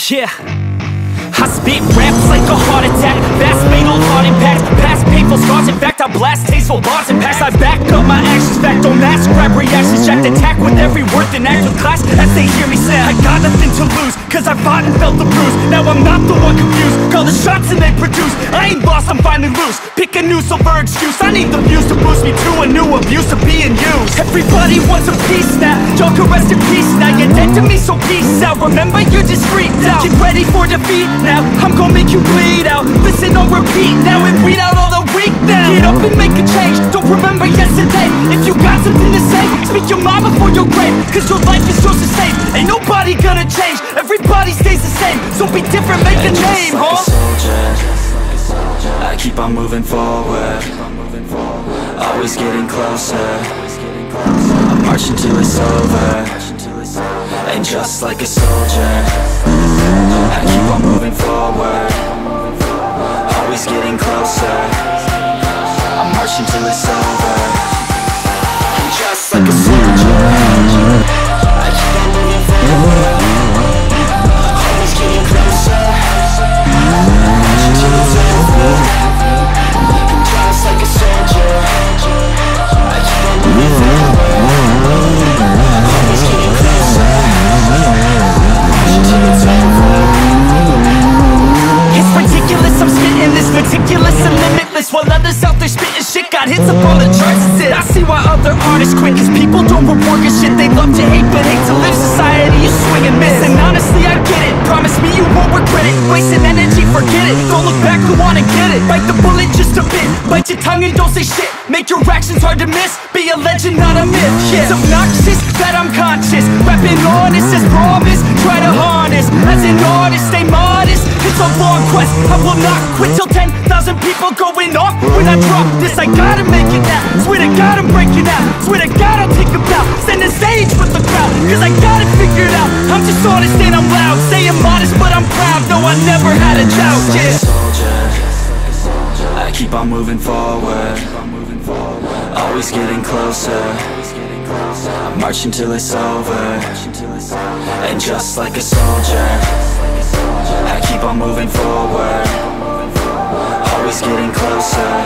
Yeah, I spit raps like a heart attack, fast fatal heart impact, past painful scars. In fact, I blast tasteful bars and packs. I back up my actions, fact don't mask, grab reactions, jacked attack with every word and act with class as they hear me say I got nothing to lose, cause I fought and felt the bruise. Now I'm not the one confused, call the shots and they produce. I ain't lost, I'm finally loose, pick a new silver excuse. I need the views to boost me to a new abuse of being used. Everybody wants a piece now, y'all can rest in peace now. You're dead to me, so peace out. Remember, you're just freaked out. Get ready for defeat now, I'm gonna make you bleed out. Listen on repeat now and weed out all the weak now. Get up and make a change, don't remember yesterday. If you got something to say, speak your mind before your grave, cause your life is yours to save. Ain't nobody gonna change, everybody stays the same. So be different, make a name, huh? Like a soldier, I keep on moving forward, always getting closer. I'm marching till it's over, and just like a soldier, I keep on moving forward, always getting closer. I'm marching till it's over, and just like a soldier, I keep on moving forward, always getting closer. I'm marching till it's over, and just like a soldier, I keep on moving forward, always getting closer. I'm marching till it's over. It's ridiculous, I'm spitting this meticulous and limitless, while others out there spitting shit got hits up on the charts. I see why other artists quit, cause people don't reward your shit. They love to hate but hate to live. Society is swing and miss, and honestly I get it. Promise me you won't regret it. Wasting energy, forget it. Don't look back, who wanna get it? Bite the bullet just a bit, bite your tongue and don't say shit. Make your actions hard to miss, be a legend not a myth. Yeah, it's obnoxious that I'm conscious, rapping honest as promise. Try to harness, as an artist stay modest. It's a long quest, I will not quit till 10,000 people going off when I drop this. I gotta make it now, swear to God I'm breaking out. Swear to God I'll take a bow, stand the stage with the crowd, cause I got it figured out. I'm just honest and I'm loud, say I'm modest but I'm proud. No, I never had a doubt, yeah. Soldier, I keep on moving forward, always getting closer. I'm marching till it's over, and just like a soldier, I keep on moving forward, always getting closer.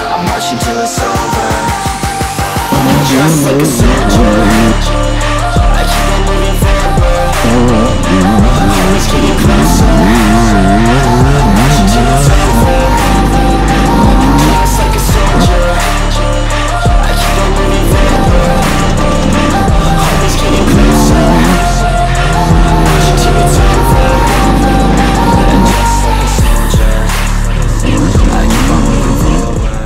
I'm marching till it's over, and just like a soldier, I keep on moving forward, always getting closer. I'm marching till it's over, and just like a soldier, I keep on moving forward, always getting closer. I'm marching till it's over, and just like a soldier, I keep on moving forward.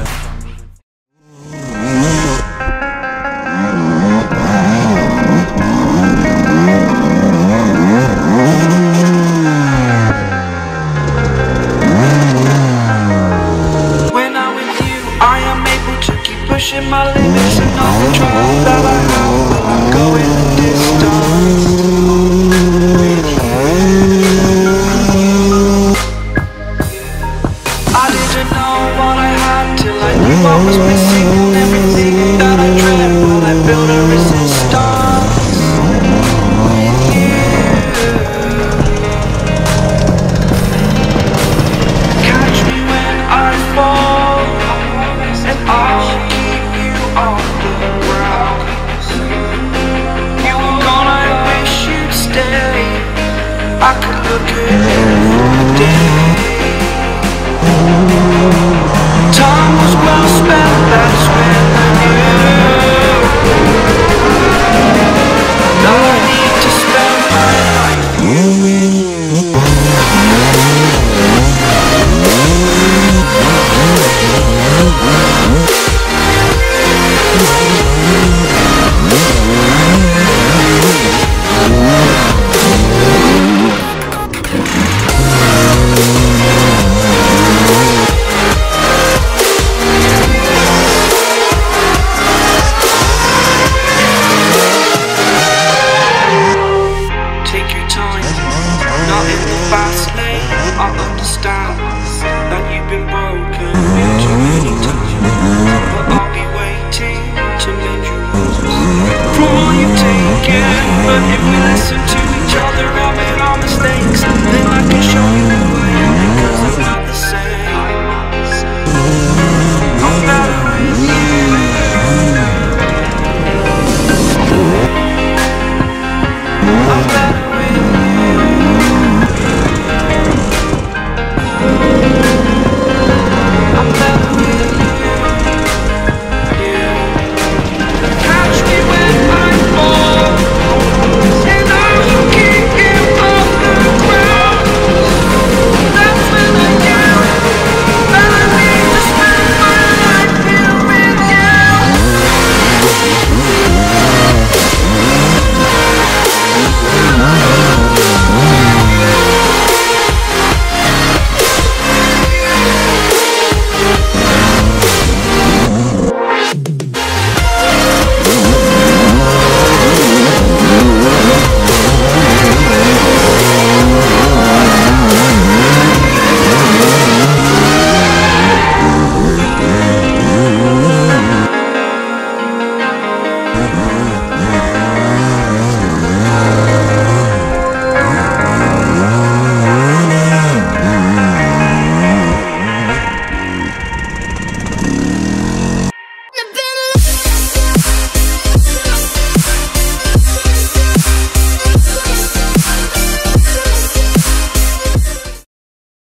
When I'm with you, I am able to keep pushing my limits, and all the trials that I have will go in the distance. I didn't know what I had till I knew what was missing, and everything that I dread while I build a resistance. With you, catch me when I fall, and I'll keep you on the ground. You were gone, I wish you'd stay. I could look at